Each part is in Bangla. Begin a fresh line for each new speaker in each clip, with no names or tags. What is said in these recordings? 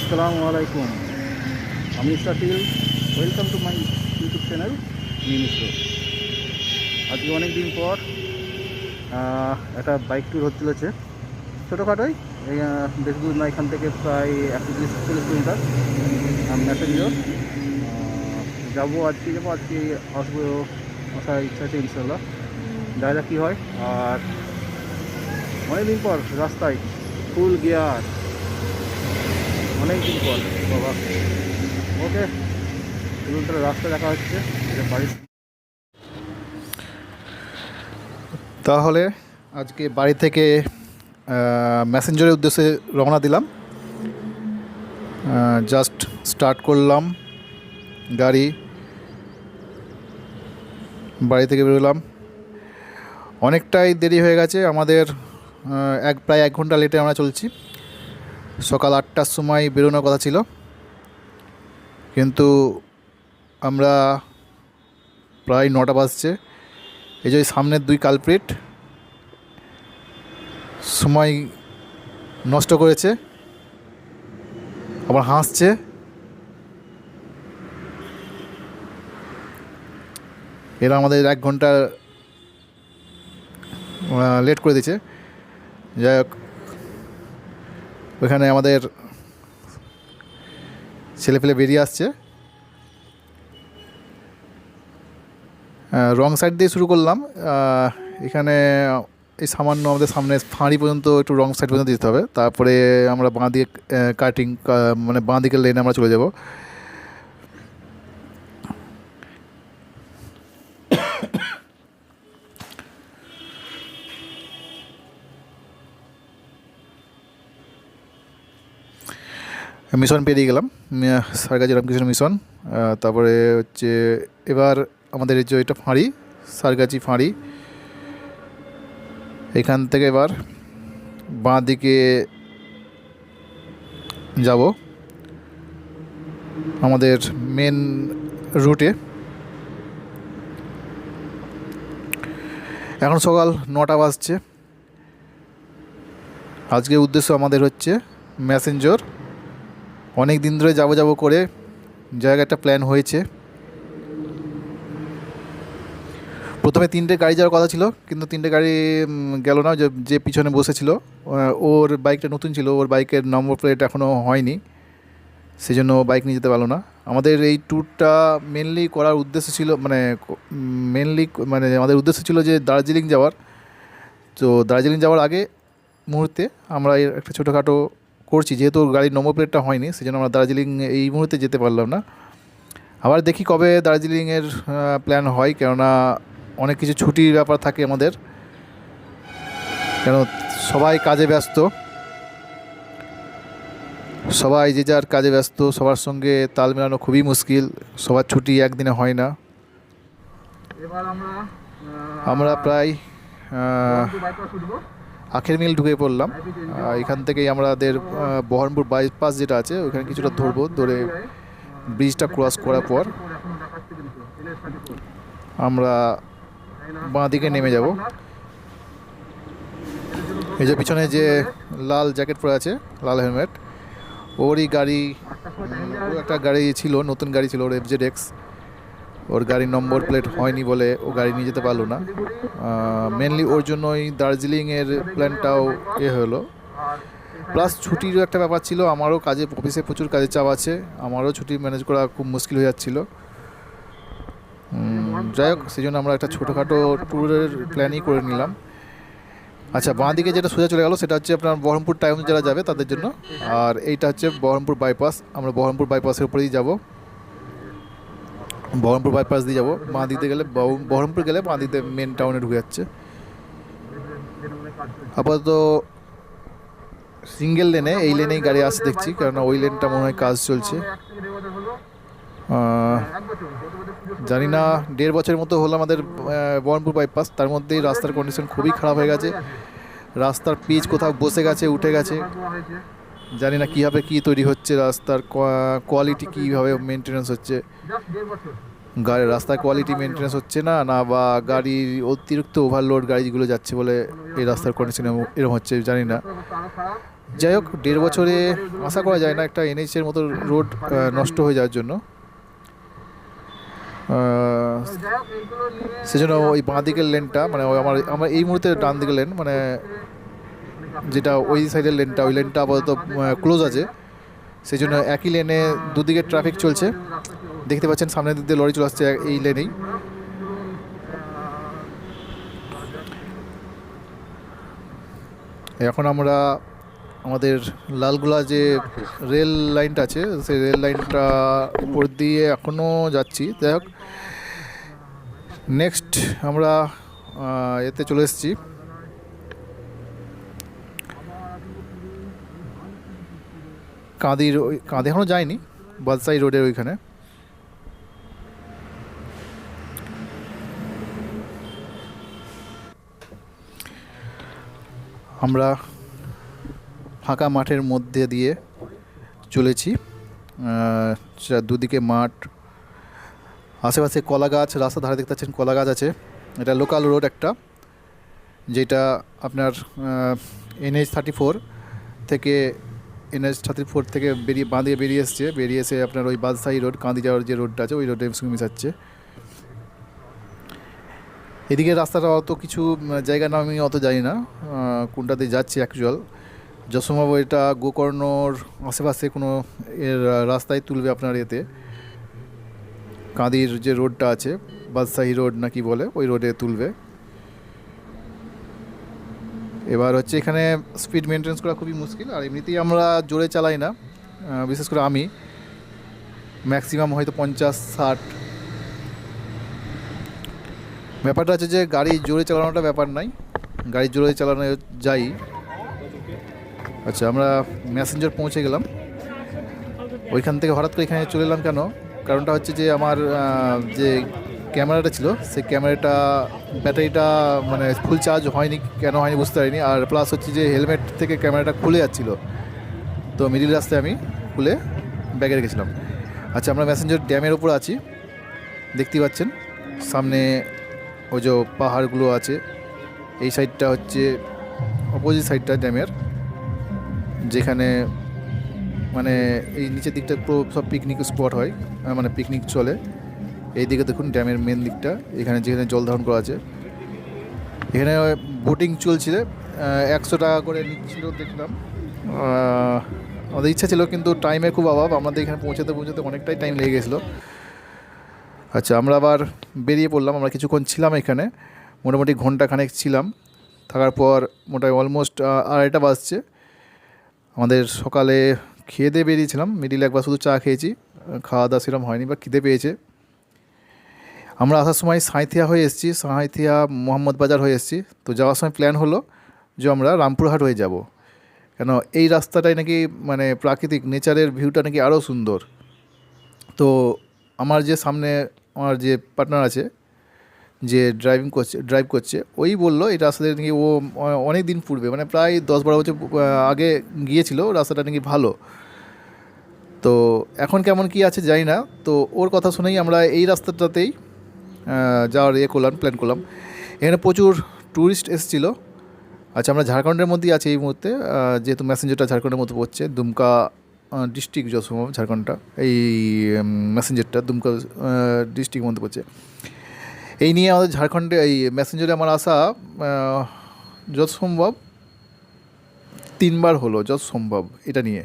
আসসালামু আলাইকুম। আমি Shakil. Welcome to my YouTube channel মিমিশ্র। আজকে অনেক দিন পর একটা বাইক ট্যুর হতে চলেছে, ছোটোখাটোই। এই বেশি দূর না, এখান থেকে প্রায় 130-140 কিলোমিটার ম্যাসেঞ্জর যাবো। আজকে আসবো, আসার ইচ্ছা আছে ইনশাল্লাহ। দেখা যাক কী হয়। আর অনেকদিন পর রাস্তায় ফুল গিয়ার, অনেক দিন পর বাবা। ওকে, চলুন তাহলে রাস্তা দেখা হচ্ছে বাড়ির। তাহলে আজকে বাড়ি থেকে ম্যাসেঞ্জরের উদ্দেশ্যে রওনা দিলাম। জাস্ট স্টার্ট করলাম গাড়ি, বাড়ি থেকে বেরোলাম। অনেকটাই দেরি হয়ে গেছে আমাদের, প্রায় 1 ঘন্টা লেটে আমরা চলছি। সকাল 8টার সময় বেরোনোর কথা ছিল, কিন্তু আমরা প্রায় 9টা বাজছে। এই যে সামনের 2 কালপ্রিট সময় নষ্ট করেছে, আবার হাসছে। এরা আমাদের 1 ঘন্টা লেট করে দিয়েছে। যাই হোক, ওইখানে আমাদের ছেলেপেলে বেরিয়ে আসছে। রং সাইড দিয়ে শুরু করলাম। এখানে এই সামান্য আমাদের সামনে ফাঁড়ি পর্যন্ত একটু রং সাইড পর্যন্ত যেতে হবে, তারপরে আমরা বাঁ দিকে কাটিং, মানে বাঁ দিকের লেনে আমরা চলে যাব। মিশন পেরিয়ে গেলাম, সারগাছি রামকৃষ্ণ মিশন। তারপরে হচ্ছে এবার আমাদের এই যে এটা ফাঁড়ি, সারগাছি ফাঁড়ি। এখান থেকে এবার বাঁ দিকে যাব আমাদের মেন রুটে। এখন সকাল 9টা বাজছে। আজকে উদ্দেশ্য আমাদের হচ্ছে ম্যাসেঞ্জর। অনেক দিন ধরে যাব করে জায়গাটা প্ল্যান হয়েছে। প্রথমে 3টে গাড়ি যাওয়ার কথা ছিল, কিন্তু 3টে গাড়ি গেল না। যে পিছনে বসেছিল, ওর বাইকটা নতুন ছিল, ওর বাইকের নম্বর প্লেট এখনও হয়নি, সেই জন্য বাইক নিয়ে যেতে পারলো না। আমাদের এই ট্যুরটা মেনলি করার উদ্দেশ্য ছিল, মানে আমাদের উদ্দেশ্য ছিল যে দার্জিলিং যাওয়ার। তো দার্জিলিং যাওয়ার আগে মুহূর্তে আমরা একটা ছোটোখাটো করছি, যেহেতু গাড়ির নম্বর প্লেটটা হয়নি, সেই জন্য আমরা দার্জিলিং এই মুহূর্তে যেতে পারলাম না। আবার দেখি কবে দার্জিলিংয়ের প্ল্যান হয়, কেননা অনেক কিছু ছুটির ব্যাপার থাকে আমাদের, কেন সবাই কাজে ব্যস্ত, সবাই যে যার কাজে ব্যস্ত, সবার সঙ্গে তাল মেলানো খুবই মুশকিল, সবার ছুটি একদিনে হয় না। আমরা প্রায় আখের মিল ঢুকে পড়লাম। এখান থেকেই আমাদের বহরমপুর বাইপাস যেটা আছে, ওইখানে কিছুটা ধরবো, ধরে ব্রিজটা ক্রস করার পর আমরা বাঁ দিকে নেমে যাব। এই যে পিছনে যে লাল জ্যাকেট পরে আছে, লাল হেলমেট, ওরই গাড়ি। ও একটা গাড়ি ছিল, নতুন গাড়ি ছিল, ওর FZX। ওর গাড়ির নম্বর প্লেট হয়নি বলে ও গাড়ি নিয়ে যেতে পারলো না। মেনলি ওর জন্যই দার্জিলিংয়ের প্ল্যানটাও হলো। প্লাস ছুটিরও একটা ব্যাপার ছিল, আমারও অফিসে প্রচুর কাজের চাপ আছে, আমারও ছুটি ম্যানেজ করা খুব মুশকিল হয়ে যাচ্ছিল। যাই হোক, সেই জন্য আমরা একটা ছোটোখাটো ট্যুরের প্ল্যানই করে নিলাম। আচ্ছা, বাঁ দিকে যেটা সোজা চলে গেল সেটা হচ্ছে আপনার বহরমপুর টাউন যারা যাবে তাদের জন্য, আর এইটা হচ্ছে বহরমপুর বাইপাস। আমরা বহরমপুর বাইপাসের উপরেই যাব, বহরমপুর বাইপাস দিয়ে যাব। বাঁ দিকে গেলে বহরমপুর গেলে বাঁ দিকে মেন টাউনে ঢুকে যাচ্ছে। আপাতত সিঙ্গেল লেনে, এই লেনেই গাড়ি আসছে দেখছি, কেননা ওই লেনটা মনে হয় কাজ চলছে। জানি না, 1.5 বছরের মতো হলো আমাদের বহরমপুর বাইপাস, তার মধ্যেই রাস্তার কন্ডিশন খুবই খারাপ হয়ে গেছে। রাস্তার পিচ কোথাও বসে গেছে, উঠে গেছে, জানি না কীভাবে কী তৈরি হচ্ছে, রাস্তার কোয়ালিটি কীভাবে মেনটেন্যান্স হচ্ছে। রাস্তার কোয়ালিটি মেনটেন্যান্স হচ্ছে না, বা গাড়ির অতিরিক্ত ওভারলোড গাড়িগুলো যাচ্ছে বলে এই রাস্তার কন্ডিশন এরকম হচ্ছে, জানি না। যাই হোক 1.5 বছরে আশা করা যায় না একটা এনএইচের মতো রোড নষ্ট হয়ে যাওয়ার জন্য। সেজন্য ওই বাঁ দিকের লেনটা মানে আমার এই মুহূর্তে ডান দিকের লেন মানে যেটা ওই সাইডের লেনটা, ওই লেনটা আপাতত ক্লোজ আছে। সেই জন্য একই লেনে দুদিকে ট্রাফিক চলছে। দেখতে পাচ্ছেন সামনের দিক দিয়ে লরি চলে আসছে এই লেনেই। এখন আমরা আমাদের লালগোলা যে রেল লাইনটা আছে সেই রেল লাইনটা উপর দিয়ে এখনও যাচ্ছি। যাই হোক নেক্সট আমরা এতে চলে এসেছি কাঁদি এখনও যায়নি, বাদশাহী রোডের ওইখানে। আমরা ফাঁকা মাঠের মধ্যে দিয়ে চলেছি, দুদিকে মাঠ, আশেপাশে কলা গাছ, রাস্তা ধারে দেখতে পাচ্ছেন কলা গাছ আছে। এটা লোকাল রোড একটা, যেটা আপনার NH-34 থেকে বাঁ দিয়ে বেরিয়ে এসে আপনার ওই বাদশাহী রোড কাঁদি যাওয়ার যে রোডটা আছে ওই রোডে মিশাচ্ছে। এদিকে রাস্তাটা অত কিছু জায়গার নাম আমি অত জানি না কোনটাতে যাচ্ছি অ্যাকচুয়াল। যশোমাবু এটা গোকর্ণর আশেপাশে কোনো এর রাস্তায় তুলবে আপনার এতে, কাঁদির যে রোডটা আছে বাদশাহী রোড না কি বলে ওই রোডে তুলবে। এবার হচ্ছে এখানে স্পিড মেনটেন্স করা খুবই মুশকিল, আর এমনিতেই আমরা জোরে চালাই না, বিশেষ করে আমি ম্যাক্সিমাম হয়তো 50-60। ব্যাপারটা হচ্ছে যে গাড়ি জোরে চালানোটা ব্যাপার নাই, গাড়ি জোরে চালানো যাই। আচ্ছা আমরা ম্যাসেঞ্জার পৌঁছে গেলাম। ওইখান থেকে হঠাৎ করে এখানে চলে এলাম কেন, কারণটা হচ্ছে যে আমার যে ক্যামেরাটা ছিল সেই ক্যামেরাটা ব্যাটারিটা মানে ফুল চার্জ হয়নি, কেন হয়নি বুঝতে পারিনি। আর প্লাস হচ্ছে যে হেলমেট থেকে ক্যামেরাটা খুলে যাচ্ছিলো, তো মিডিল রাস্তায় আমি খুলে ব্যাগে রেখেছিলাম। আচ্ছা আমরা ম্যাসেঞ্জার ড্যামের ওপর আছি, দেখতেই পাচ্ছেন সামনে ওই যে পাহাড়গুলো আছে। এই সাইডটা হচ্ছে অপোজিট সাইডটা ড্যামের, যেখানে মানে এই নিচের দিকটা পুরো সব পিকনিক স্পট হয়, মানে পিকনিক চলে। এই দিকে দেখুন ড্যামের মেন দিকটা, যেখানে জল ধারণ করা আছে। এখানে বোটিং চলছিল, 100 টাকা করে নিচ্ছিল দেখলাম। আমাদের ইচ্ছা ছিল কিন্তু টাইমের খুব অভাব, আমাদের এখানে পৌঁছাতে অনেকটাই টাইম লেগে গেছিলো। আচ্ছা আমরা আবার বেরিয়ে পড়লাম। আমরা কিছুক্ষণ ছিলাম এখানে, মোটামুটি ঘন্টাখানেক ছিলাম। থাকার পর মোটামুটি অলমোস্ট 2:30 বাজছে। আমাদের সকালে খেয়ে দিয়ে বেরিয়েছিলাম, মিডিলে একবার শুধু চা খেয়েছি, খাওয়া দাওয়া সেরকম হয়নি বা খিদে পেয়েছে। আমরা আসার সময় সাঁইথিয়া হয়ে এসেছি, সাঁইথিয়া মোহাম্মদ বাজার হয়ে এসেছি। তো যাওয়ার সময় প্ল্যান হলো যে আমরা রামপুরহাট হয়ে যাব, কেন এই রাস্তাটাই নাকি মানে প্রাকৃতিক নেচারের ভিউটা নাকি আরও সুন্দর। তো আমার যে সামনে আমার যে পার্টনার আছে যে ড্রাইভ করছে ওই বললো এই রাস্তাটা নাকি ও অনেক দিন পূর্বে মানে প্রায় 10-12 বছর আগে গিয়েছিল, রাস্তাটা নাকি ভালো। তো এখন কেমন কি আছে জানি না। তো ওর কথা শুনেই আমরা এই রাস্তাটাতেই যাওয়ার প্ল্যান করলাম। এখানে প্রচুর ট্যুরিস্ট এসেছিলো। আচ্ছা আমরা ঝাড়খণ্ডের মধ্যেই আছি এই মুহূর্তে, যেহেতু ম্যাসেঞ্জারটা ঝাড়খণ্ডের মধ্যে পড়ছে, দুমকা ডিস্ট্রিক্ট যশোর ঝাড়খণ্ডটা, এই ম্যাসেঞ্জারটা দুমকা ডিস্ট্রিক্টের মধ্যে পড়ছে। এই নিয়ে আমাদের ঝাড়খণ্ডে এই ম্যাসেঞ্জারে আমার আসা যত সম্ভব 3 বার হলো, যত সম্ভব এটা নিয়ে।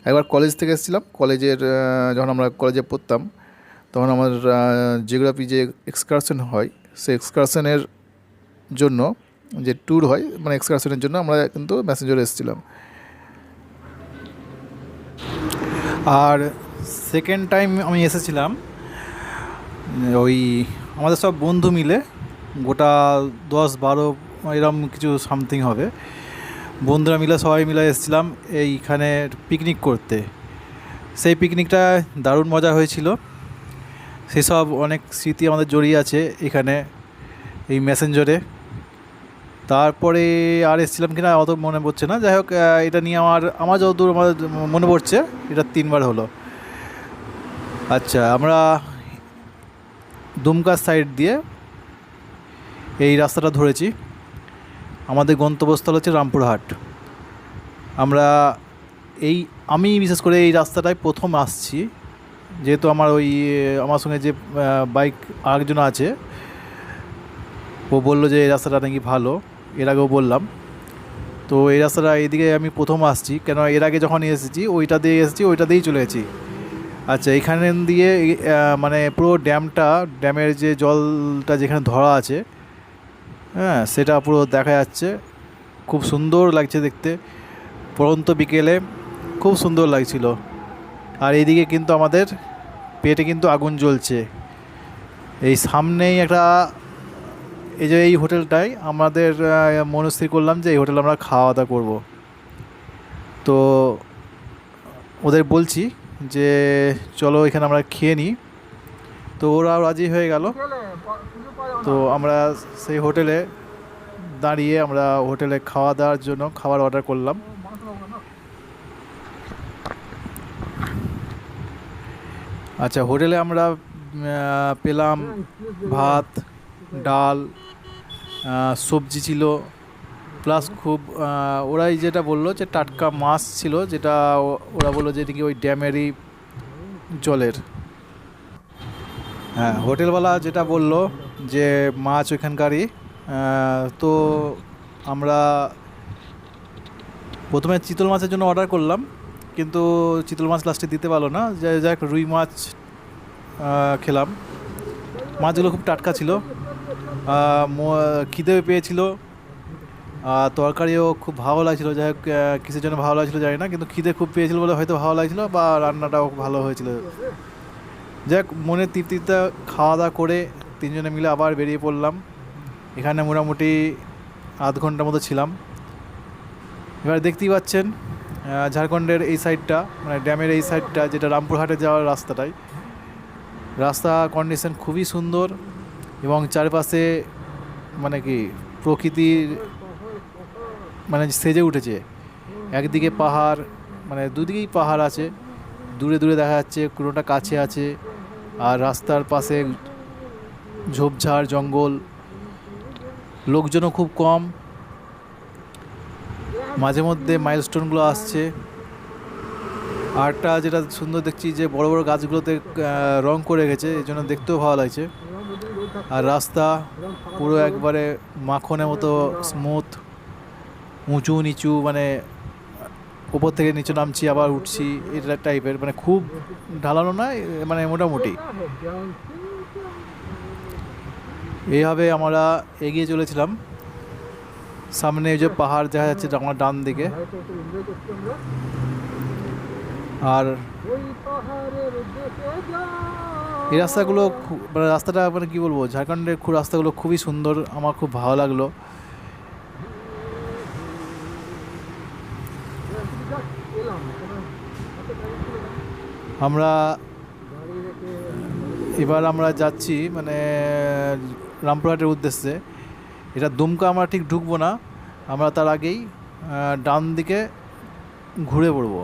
একবার কলেজ থেকে এসেছিলাম, কলেজের যখন আমরা কলেজে পড়তাম তখন আমার জিওগ্রাফি যে এক্সকারশন হয় সেই এক্সকারশনের জন্য যে ট্যুর হয় মানে এক্সকারশনের জন্য আমরা কিন্তু ম্যাসেঞ্জারে এসেছিলাম। আর সেকেন্ড টাইম আমি এসেছিলাম ওই আমাদের সব বন্ধু মিলে, গোটা 10-12 এরকম কিছু সামথিং হবে, বন্ধুরা মিলে সবাই মিলে এসেছিলাম এইখানে পিকনিক করতে। সেই পিকনিকটা দারুণ মজা হয়েছিল, সেসব অনেক স্মৃতি আমাদের জড়িয়ে আছে এখানে এই ম্যাসেঞ্জারে। তারপরে আর এসেছিলাম কিনা অত মনে পড়ছে না। যাই হোক এটা নিয়ে আমার যতদূর আমাদের মনে পড়ছে এটা 3 বার হলো। আচ্ছা আমরা দুমকার সাইড দিয়ে এই রাস্তাটা ধরেছি, আমাদের গন্তব্যস্থল হচ্ছে রামপুরহাট। আমরা এই আমি বিশেষ করে এই রাস্তাটায় প্রথম আসছি, যেহেতু আমার আমার সঙ্গে যে বাইক আরেকজন আছে, ও বললো যে এই রাস্তাটা নাকি ভালো, এর আগেও বললাম। তো এই রাস্তাটা এইদিকে আমি প্রথম আসছি, কেন এর আগে যখন এসেছি ওইটা দিয়ে এসেছি, ওইটা দিয়েই চলে গেছি। আচ্ছা, এখানে দিয়ে মানে পুরো ড্যামের যে জলটা যেখানে ধরা আছে, হ্যাঁ, সেটা পুরো দেখা যাচ্ছে। খুব সুন্দর লাগছে দেখতে, পড়ন্ত বিকেলে খুব সুন্দর লাগছিল। আর এইদিকে কিন্তু আমাদের পেটে কিন্তু আগুন জ্বলছে। এই সামনেই একটা, এই যে এই হোটেলটায় আমাদের মনস্থির করলাম যে এই হোটেলে আমরা খাওয়া দাওয়া করবো। তো ওদের বলছি যে চলো এখানে আমরা খেয়ে নিই, তো ওরাও রাজি হয়ে গেল। তো আমরা সেই হোটেলে দাঁড়িয়ে আমরা হোটেলে খাওয়া দাওয়ার জন্য খাবার অর্ডার করলাম। আচ্ছা, হোটেলে আমরা পেলাম ভাত, ডাল, সবজি ছিল, প্লাস খুব ওরাই যেটা বললো যে টাটকা মাছ ছিল, যেটা ওরা বললো যে এটি কি ওই ড্যামেরই জলের। হ্যাঁ, হোটেলওয়ালা যেটা বললো যে মাছ ওইখানকারই। তো আমরা প্রথমে চিতল মাছের জন্য অর্ডার করলাম, কিন্তু চিতল মাছ লাস্টে দিতে পারলো না, যাই হোক রুই মাছ খেলাম। মাছগুলো খুব টাটকা ছিল, খিদেও পেয়েছিল, তরকারিও খুব ভালো লাগছিলো। যাই হোক কিসের জন্য ভালো লাগছিলো জানি না, কিন্তু খিদে খুব পেয়েছিল বলে হয়তো ভালো লাগছিলো, বা রান্নাটাও ভালো হয়েছিল। যাই হোক মনের তৃপ্তিতে খাওয়া দাওয়া করে তিনজনে মিলে আবার বেরিয়ে পড়লাম। এখানে মোটামুটি আধ ঘন্টার মতো ছিলাম। এবার দেখতেই পাচ্ছেন ঝাড়খণ্ডের এই সাইডটা, মানে ড্যামের এই সাইডটা, যেটা রামপুরহাটে যাওয়ার রাস্তাটাই, রাস্তা কন্ডিশন খুবই সুন্দর, এবং চারপাশে মানে কি প্রকৃতির মানে সেজে উঠেছে। একদিকে পাহাড়, মানে দুদিকেই পাহাড় আছে, দূরে দূরে দেখা যাচ্ছে, কোনোটা কাছে আছে। আর রাস্তার পাশে ঝোপঝাড় জঙ্গল, লোকজনও খুব কম। মাঝে মধ্যে মাইলস্টোনগুলো আসছে। আরটা যেটা সুন্দর দেখছি যে বড় বড় গাছগুলোতে রং করে গেছে, এই জন্য দেখতেও ভালো লাগছে। আর রাস্তা পুরো একবারে মাখনের মতো স্মুথ, উঁচু নিচু, মানে উপর থেকে নিচে নামছি আবার উঠছি, এটা টাইপের, মানে খুব ঢালানো নয়, মানে মোটামুটি। এইভাবে আমরা এগিয়ে চলেছিলাম। সামনে যে পাহাড় দেখা যাচ্ছে আমার ডান দিকে, আর এই রাস্তাগুলো মানে রাস্তাটা মানে কী বলবো, ঝাড়খণ্ডের রাস্তাগুলো খুবই সুন্দর, আমার খুব ভালো লাগলো। আমরা এবার আমরা যাচ্ছি মানে রামপুরহাটের উদ্দেশ্যে। এটা দুমকা আমরা ঠিক ঢুকবো না, আমরা তার আগেই ডান দিকে ঘুরে পড়ব।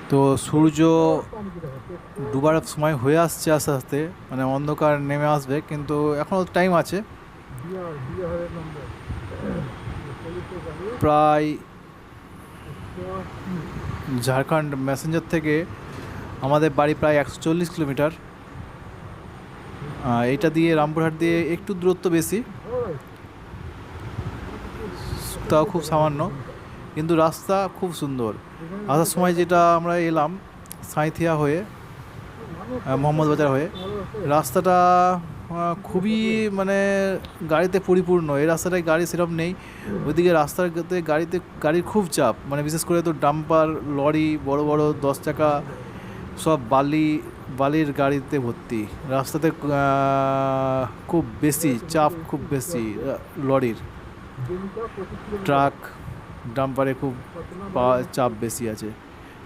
তো সূর্য ডুবার সময় হয়ে আসছে আস্তে আস্তে, মানে অন্ধকার নেমে আসবে, কিন্তু এখনও টাইম আছে। প্রায় ঝাড়খণ্ড ম্যাসেঞ্জার থেকে আমাদের বাড়ি প্রায় 140 কিলোমিটার। এইটা দিয়ে রামপুরহাট দিয়ে একটু দূরত্ব বেশি, তাও খুব সামান্য, কিন্তু রাস্তা খুব সুন্দর। আসার সময় যেটা আমরা এলাম সাঁইথিয়া হয়ে, মোহাম্মদ বাজার হয়ে, রাস্তাটা খুবই মানে গাড়িতে পরিপূর্ণ। এই রাস্তাটায় গাড়ি সেরকম নেই, ওইদিকে রাস্তাতে গাড়ির খুব চাপ, মানে বিশেষ করে তো ডাম্পার, লরি, বড় বড় 10 চাকা, সব বালির গাড়িতে ভর্তি। রাস্তাতে খুব বেশি চাপ, খুব বেশি লরির, ট্রাক, ডাম্পারে খুব চাপ বেশি আছে।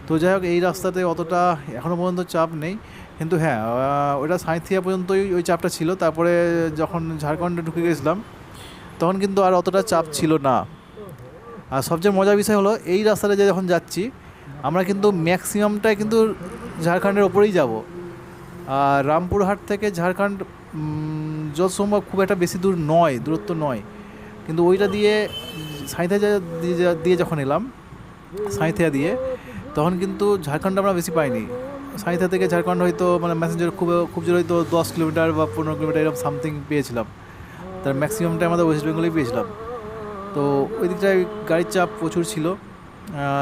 তো যাই হোক এই রাস্তাতে অতটা এখনও পর্যন্ত চাপ নেই, কিন্তু হ্যাঁ ওটা সাঁইথিয়া পর্যন্তই ওই চাপটা ছিল। তারপরে যখন ঝাড়খণ্ডে ঢুকে গেছিলাম তখন কিন্তু আর অতটা চাপ ছিল না। আর সবচেয়ে মজার বিষয় হলো এই রাস্তাটা যখন যাচ্ছি আমরা কিন্তু ম্যাক্সিমামটাই কিন্তু ঝাড়খণ্ডের ওপরেই যাব। আর রামপুরহাট থেকে ঝাড়খণ্ড যত সম্ভব খুব একটা বেশি দূরত্ব নয়, কিন্তু ওইটা দিয়ে সাঁইথিয়া দিয়ে যখন এলাম, সাঁইথিয়া দিয়ে, তখন কিন্তু ঝাড়খণ্ড আমরা বেশি পাইনি। সাঁইথিয়া থেকে ঝাড়খণ্ড হয়তো মানে ম্যাসেঞ্জার খুব জোর হয়তো 10 কিলোমিটার বা 15 কিলোমিটার এরকম সামথিং পেয়েছিলাম, তার ম্যাক্সিমামটা আমাদের ওয়েস্ট বেঙ্গলেই পেয়েছিলাম। তো ওই দিকটায় গাড়ির চাপ প্রচুর ছিল।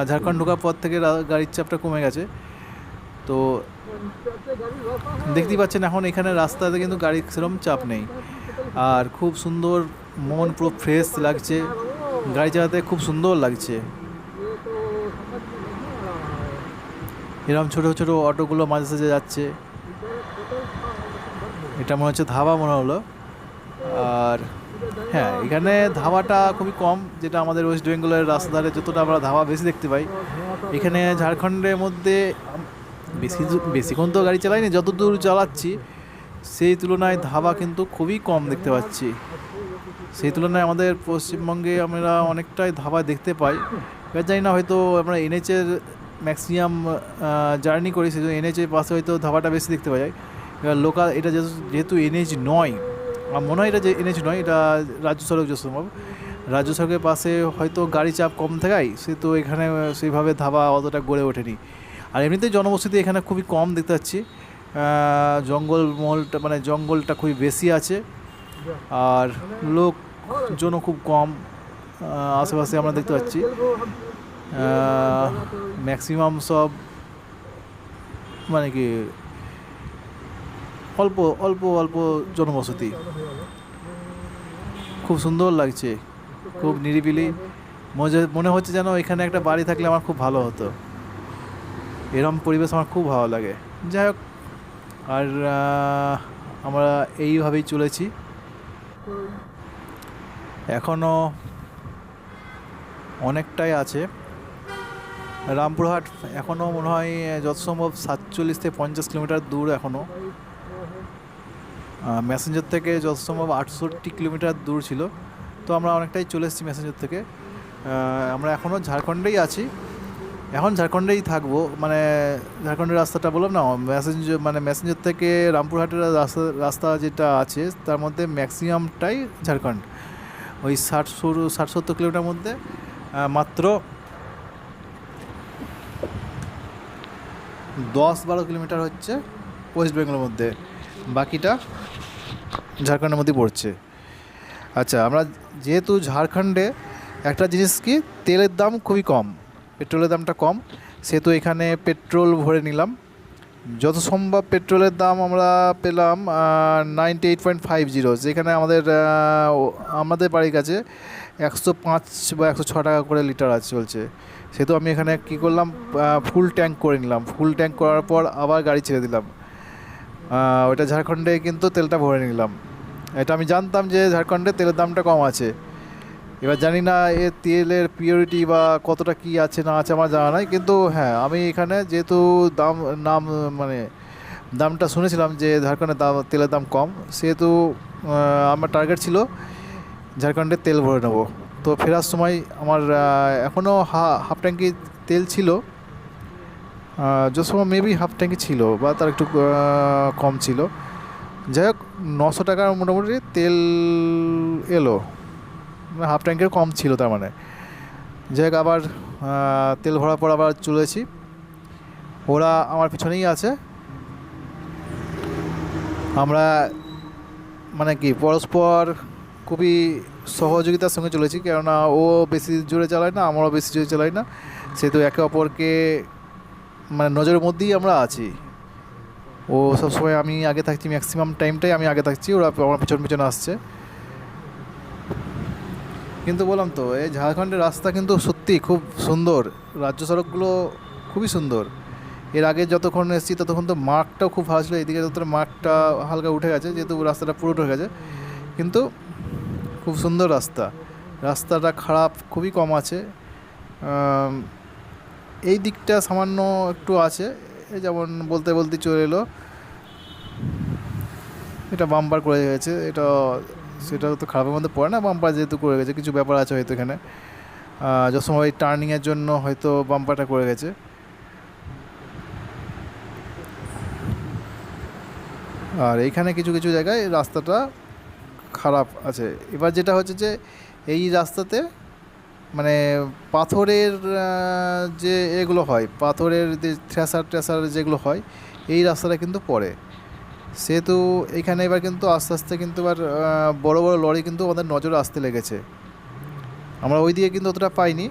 ঝাড়খণ্ড ঢোকার পর থেকে গাড়ির চাপটা কমে গেছে। তো দেখতেই পাচ্ছেন এখন এখানে রাস্তাতে কিন্তু গাড়ির সেরকম চাপ নেই, আর খুব সুন্দর, মন পুরো ফ্রেশ লাগছে, গাড়ি চালাতে খুব সুন্দর লাগছে। এরকম ছোটো ছোটো অটোগুলো মাঝে সাঝে যাচ্ছে, এটা মনে হচ্ছে ধাবা মনে হলো। আর হ্যাঁ, এখানে ধাবাটা খুবই কম, যেটা আমাদের ওয়েস্ট বেঙ্গলের রাস্তাধারে যতটা আমরা ধাবা বেশি দেখতে পাই, এখানে ঝাড়খণ্ডের মধ্যে বেশিক্ষণ তো গাড়ি চালাইনি, যত দূর চালাচ্ছি সেই তুলনায় ধাবা কিন্তু খুবই কম দেখতে পাচ্ছি। সেই তুলনায় আমাদের পশ্চিমবঙ্গে আমরা অনেকটাই ধাবা দেখতে পাই। এবার জানি না, হয়তো আমরা এনএচের ম্যাক্সিমাম জার্নি করি, সেই জন্য এনএচের পাশে হয়তো ধাবাটা বেশি দেখতে পাওয়া যায়। এবার লোকাল, এটা যেহেতু এনএইচ নয়, আমার মনে হয় এটা যে এনএইচ নয়, এটা রাজ্য সড়ক যত সম্ভব, রাজ্য সড়কের পাশে হয়তো গাড়ি চাপ কম থাকায় সেহেতু এখানে সেইভাবে ধাবা অতটা গড়ে ওঠেনি। আর এমনিতেই জনবসতি এখানে খুবই কম দেখতে পাচ্ছি, জঙ্গলমহলটা মানে জঙ্গলটা খুবই বেশি আছে, আর লোকজনও খুব কম আশেপাশে আমরা দেখতে পাচ্ছি। ম্যাক্সিমাম সব মানে কি অল্প অল্প অল্প জনবসতি, খুব সুন্দর লাগছে, খুব নিরিবিলি। মনে হচ্ছে যেন এখানে একটা বাড়ি থাকলে আমার খুব ভালো হতো, এরম পরিবেশ আমার খুব ভালো লাগে। যাই হোক, আর আমরা এইভাবেই চলেছি এখনও, অনেকটাই আছে। রামপুরহাট এখনও মনে হয় যত সম্ভব 47 থেকে 50 কিলোমিটার দূর এখনও। ম্যাসেঞ্জার থেকে যত সম্ভব 68 কিলোমিটার দূর ছিল। তো আমরা অনেকটাই চলে এসেছি ম্যাসেঞ্জার থেকে। আমরা এখনও ঝাড়খণ্ডেই আছি, এখন ঝাড়খণ্ডেই থাকবো। মানে ঝাড়খণ্ডের রাস্তাটা বললাম না, ম্যাসেঞ্জার থেকে রামপুরহাটের রাস্তা যেটা আছে তার মধ্যে ম্যাক্সিমামটাই ঝাড়খণ্ড। ওই 60-70 কিলোমিটার মধ্যে মাত্র 10-12 কিলোমিটার হচ্ছে ওয়েস্ট বেঙ্গলের মধ্যে, বাকিটা ঝাড়খণ্ডের মধ্যে পড়ছে। আচ্ছা, আমরা যেহেতু ঝাড়খণ্ডে একটা জিনিস কি, তেলের দাম খুবই কম, পেট্রোলের দামটা কম, সেহেতু এখানে পেট্রোল ভরে নিলাম। যত সম্ভব পেট্রোলের দাম আমরা পেলাম 98.50, যেখানে আমাদের বাড়ির কাছে 105 বা 106 টাকা করে লিটার চলছে। সেহেতু আমি এখানে কী করলাম, ফুল ট্যাঙ্ক করে নিলাম। ফুল ট্যাঙ্ক করার পর আবার গাড়ি ছেড়ে দিলাম। ওইটা ঝাড়খণ্ডে কিন্তু তেলটা ভরে নিলাম। এটা আমি জানতাম যে ঝাড়খণ্ডে তেলের দামটা কম আছে। এবার জানি না এ তেলের পিওরিটি বা কতটা কি আছে না আছে আমার জানা নাই, কিন্তু হ্যাঁ, আমি এখানে যেহেতু দামটা শুনেছিলাম যে ঝাড়খণ্ডে তেলের দাম কম, সেহেতু আমার টার্গেট ছিল ঝাড়খণ্ডে তেল ভরে নেবো। তো ফেরার সময় আমার এখনও হাফ ট্যাঙ্কি তেল ছিল, যে সময় মেবি হাফ ট্যাঙ্কি ছিল বা তার একটু কম ছিল। যাই হোক, 900 টাকার মোটামুটি তেল এলো, হাফ ট্যাঙ্কের কম ছিল তার মানে। যাই হোক, আবার তেল ভরার পর আবার চলেছি, ওরা আমার পিছনেই আছে। আমরা মানে কি পরস্পর খুবই সহযোগিতার সঙ্গে চলেছি, কেননা ও বেশি জোরে চালায় না, আমরাও বেশি জোরে চালাই না, সেহেতু একে অপরকে মানে নজরের মধ্যেই আমরা আছি। ও সবসময় আমি আগে থাকছি, ম্যাক্সিমাম টাইমটাই আমি আগে থাকছি, ওরা আমার পিছনে আসছে। কিন্তু বললাম তো, এই ঝাড়খণ্ডের রাস্তা কিন্তু সত্যি খুব সুন্দর, রাজ্য সড়কগুলো খুবই সুন্দর। এর আগে যতক্ষণ এসেছি ততক্ষণ তো মার্কটাও খুব ভালো ছিল, এইদিকে যতটা মার্কটা হালকা উঠে গেছে, যেহেতু রাস্তাটা পুরো উঠে গেছে, কিন্তু খুব সুন্দর রাস্তাটা খারাপ খুবই কম আছে। এই দিকটা সামান্য একটু আছে, এই যেমন বলতে বলতে চলে এলো, এটা বাম্পার করে গেছে, সেটা তো খারাপের মধ্যে পড়ে না, বাম্পার যেহেতু করে গেছে কিছু ব্যাপার আছে হয়তো এখানে, যে সময় টার্নিংয়ের জন্য হয়তো বাম্পারটা করে গেছে। আর এইখানে কিছু কিছু জায়গায় রাস্তাটা খারাপ আছে। এবার যেটা হচ্ছে যে এই রাস্তাতে মানে পাথরের যে এগুলো হয়, পাথরের যে থ্রেসার ট্রেসার যেগুলো হয়, এই রাস্তাটা কিন্তু পড়ে। সেহেতু এখানে এবার কিন্তু আস্তে আস্তে কিন্তু এবার বড় বড় লরি কিন্তু আমাদের নজরে আসতে লেগেছে। আমরা ওই দিকে কিন্তু অতটা পাইনি,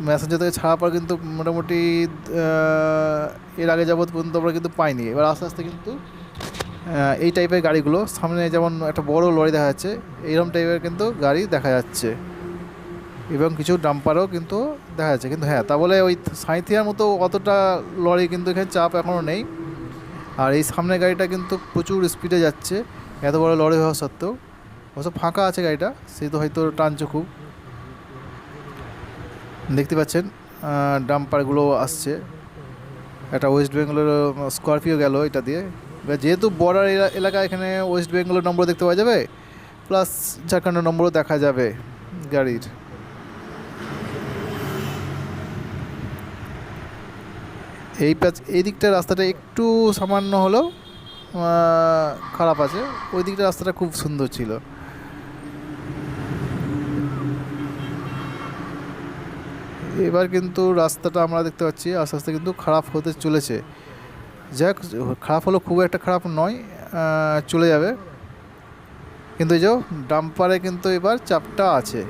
ম্যাসেঞ্জার থেকে ছাড়ার পর কিন্তু মোটামুটি এর আগে যাবৎ পর্যন্ত আমরা কিন্তু পাইনি। এবার আস্তে আস্তে কিন্তু এই টাইপের গাড়িগুলো, সামনে যেমন একটা বড় লরি দেখা যাচ্ছে, এইরকম টাইপের কিন্তু গাড়ি দেখা যাচ্ছে এবং কিছু ডাম্পারও কিন্তু দেখা যাচ্ছে। কিন্তু হ্যাঁ, তা বলে ওই সাঁইথিয়ার মতো অতটা লরি কিন্তু এখানে চাপ এখনও নেই। আর এই সামনের গাড়িটা কিন্তু প্রচুর স্পিডে যাচ্ছে এত বড় লরি হওয়া সত্ত্বেও। অবশ্য ফাঁকা আছে গাড়িটা, সেই তো হয়তো টানছে খুব। দেখতে পাচ্ছেন ডাম্পারগুলো আসছে। একটা ওয়েস্ট বেঙ্গলের স্করপিও গেল এটা দিয়ে। এবার যেহেতু বর্ডার এলাকা, এখানে ওয়েস্ট বেঙ্গলের নম্বর দেখতে পাওয়া যাবে, প্লাস ঝাড়খণ্ডের নম্বরও দেখা যাবে গাড়ির। এই দিকটা রাস্তাটা একটু সামান্য হলেও খারাপ আছে, ওই দিকটা রাস্তাটা খুব সুন্দর ছিল। এবার কিন্তু রাস্তাটা আমরা দেখতে পাচ্ছি আস্তে আস্তে কিন্তু খারাপ হতে চলেছে। যাক, খারাপ হলো, খুব একটা খারাপ নয়, চলে যাবে। কিন্তু এই যে ডাম্পারে কিন্তু এবার চাপটা আছে,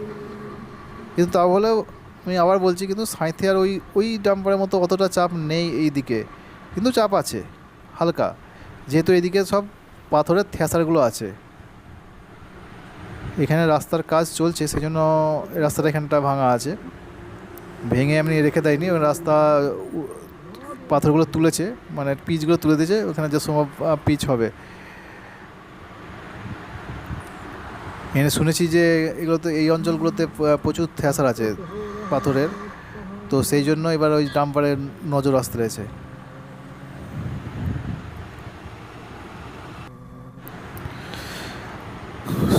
কিন্তু তা হলেও আমি আবার বলছি, কিন্তু সাঁইথিয়ার ওই ডাম্পারের মতো অতটা চাপ নেই এই দিকে, কিন্তু চাপ আছে হালকা, যেহেতু এইদিকে সব পাথরের থ্যাসারগুলো আছে। এখানে রাস্তার কাজ চলছে, সেই জন্য রাস্তাটা এখানটা ভাঙা আছে, ভেঙে এমনি রেখে দেয়নি। রাস্তা পাথরগুলো তুলেছে, মানে পিচগুলো তুলে দিয়েছে, ওখানে যে সময় পিচ হবে। এখানে শুনেছি যে এগুলোতে, এই অঞ্চলগুলোতে প্রচুর থ্যাসার আছে পাথরের, তো সেই জন্য এবার ওই ডাম্পারের নজর আসতে রয়েছে।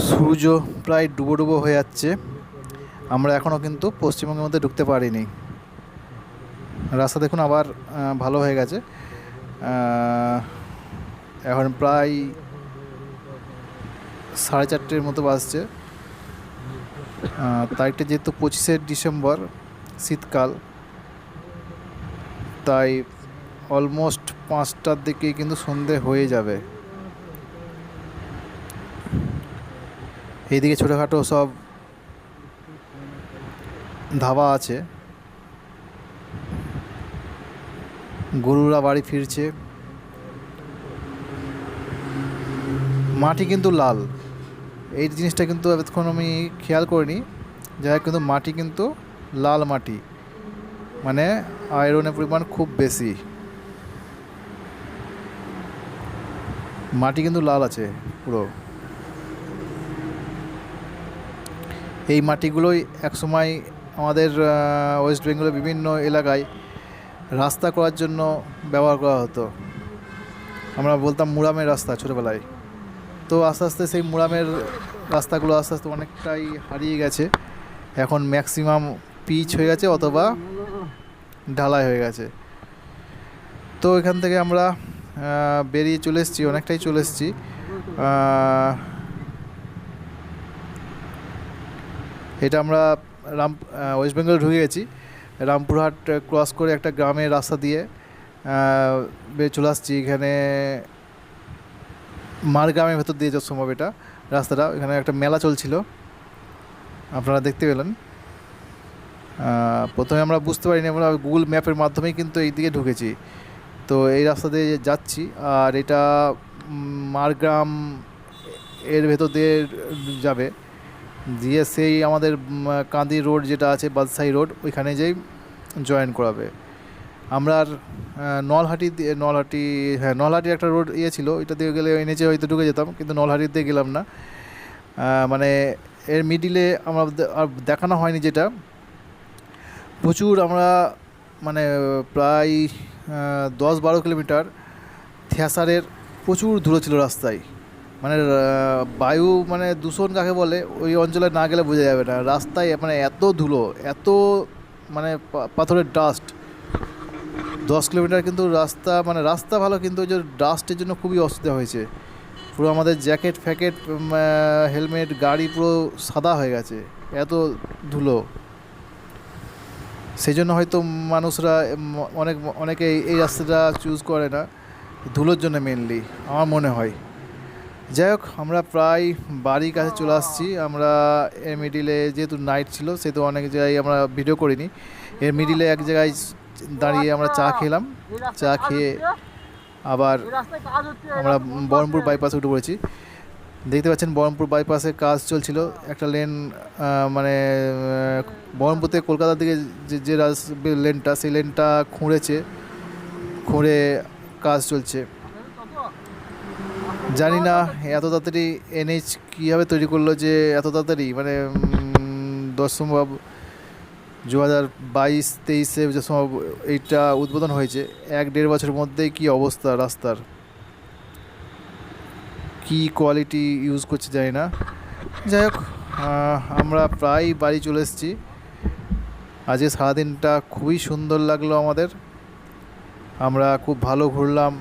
সূর্য প্রায় ডুবো ডুবো হয়ে যাচ্ছে, আমরা এখনও কিন্তু পশ্চিমবঙ্গের মধ্যে ঢুকতে পারিনি। রাস্তা দেখুন আবার ভালো হয়ে গেছে। এখন প্রায় 4:30 মতো বাজছে। তারিখটা যেহেতু 25শে ডিসেম্বর, শীতকাল, তাই অলমোস্ট 5টার দিকে কিন্তু সন্ধে হয়ে যাবে। এইদিকে ছোটোখাটো সব ধাবা আছে, গরুরা বাড়ি ফিরছে। মাটি কিন্তু লাল, এই জিনিসটা কিন্তু এতক্ষণ আমি খেয়াল করিনি। যাই হোক, কিন্তু মাটি কিন্তু লাল মাটি, মানে আয়রনের পরিমাণ খুব বেশি। মাটি কিন্তু লাল আছে পুরো। এই মাটিগুলোই একসময় আমাদের ওয়েস্ট বেঙ্গলের বিভিন্ন এলাকায় রাস্তা করার জন্য ব্যবহার করা হতো। আমরা বলতাম মুরামের রাস্তা ছোটোবেলায়। তো আস্তে আস্তে সেই মুরামের রাস্তাগুলো আস্তে আস্তে অনেকটাই হারিয়ে গেছে, এখন ম্যাক্সিমাম পিচ হয়ে গেছে অথবা ঢালাই হয়ে গেছে। তো এখান থেকে আমরা বেরিয়ে চলে এসেছি, অনেকটাই চলে এসেছি। এটা আমরা ওয়েস্ট বেঙ্গলে ঢুকে গেছি। রামপুরহাট ক্রস করে একটা গ্রামের রাস্তা দিয়ে চলে আসছি। এখানে মারগ্রামের ভেতর দিয়ে যত সম্ভব এটা রাস্তাটা। এখানে একটা মেলা চলছিল, আপনারা দেখতে পেলেন। প্রথমে আমরা বুঝতে পারিনি, আমরা গুগল ম্যাপের মাধ্যমেই কিন্তু এই দিকে ঢুকেছি। তো এই রাস্তা দিয়ে যাচ্ছি, আর এটা মারগ্রাম এর ভেতর দিয়ে যাবে, দিয়ে সেই আমাদের কান্দি রোড যেটা আছে, বাদশাহী রোড, ওইখানে যেই জয়েন করাবে। আমরা আর নলহাটি একটা রোড ছিল, ওইটা দিয়ে গেলে এনেছে হয়তো ঢুকে যেতাম, কিন্তু নলহাটির দিয়ে গেলাম না। মানে এর মিডিলে আমরা আর দেখানো হয়নি, যেটা প্রচুর আমরা মানে প্রায় 10-12 কিলোমিটার থ্যাসারের প্রচুর ধুলো ছিল রাস্তায়। মানে বায়ু, মানে দূষণ কাকে বলে ওই অঞ্চলে না গেলে বোঝা যাবে না। রাস্তায় মানে এত ধুলো, এত মানে পাথরের ডাস্ট। 10 কিলোমিটার কিন্তু রাস্তা, মানে রাস্তা ভালো, কিন্তু ওই যে ডাস্টের জন্য খুবই অসুবিধা হয়েছে। পুরো আমাদের জ্যাকেট ফ্যাকেট হেলমেট গাড়ি পুরো সাদা হয়ে গেছে, এত ধুলো। সেই জন্য হয়তো মানুষরা অনেকে এই রাস্তাটা চুজ করে না, ধুলোর জন্য মেনলি আমার মনে হয়। যাই হোক, আমরা প্রায় বাড়ির কাছে চলে আসছি। আমরা এর মিডিলে যেহেতু নাইট ছিল সেহেতু অনেক জায়গায় আমরা ভিডিও করিনি। এর মিডিলে এক জায়গায় দাঁড়িয়ে আমরা চা খেলাম। চা খেয়ে আবার আমরা বহরমপুর বাইপাসে উঠে পড়েছি। দেখতে পাচ্ছেন বহরমপুর বাইপাসে কাজ চলছিল। একটা লেন মানে বহরমপুর থেকে কলকাতার দিকে যে লেনটা, সেই লেনটা খুঁড়ে কাজ চলছে। জানি না এত তাড়াতাড়ি এনএইচ কীভাবে তৈরি করলো, যে এত তাড়াতাড়ি মানে সম্ভব 2022-23-এ যে সম্ভব এইটা উদ্বোধন হয়েছে, 1-1.5 বছরের মধ্যেই কী অবস্থা রাস্তার, কী কোয়ালিটি ইউজ করছে জানি না। যাই হোক, আমরা প্রায় বাড়ি চলে এসেছি। আজকে সারাদিনটা খুবই সুন্দর লাগলো আমাদের। আমরা খুব ভালো ঘুরলাম,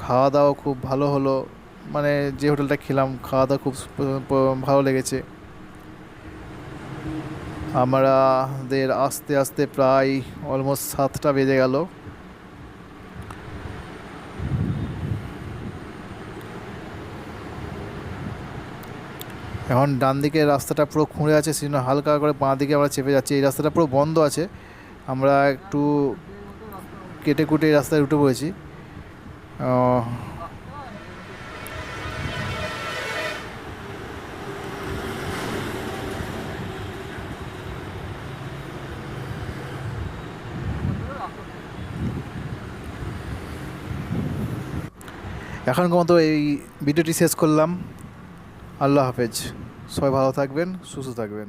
খাওয়া দাওয়া খুব ভালো হলো। মানে যে হোটেলটা খেলাম খাওয়া দাওয়া খুব ভালো লেগেছে। আমাদের আস্তে আস্তে প্রায় অলমোস্ট 7টা বেজে গেল। এখন ডান দিকের রাস্তাটা পুরো খুঁড়ে আছে, সেজন্য হালকা করে বাঁ দিকে আমরা চেপে যাচ্ছি। এই রাস্তাটা পুরো বন্ধ আছে, আমরা একটু কেটে কুটে এই রাস্তায় উঠে পড়েছি। এখনকার মতো এই ভিডিওটি শেষ করলাম। আল্লাহ হাফেজ, সবাই ভালো থাকবেন, সুস্থ থাকবেন।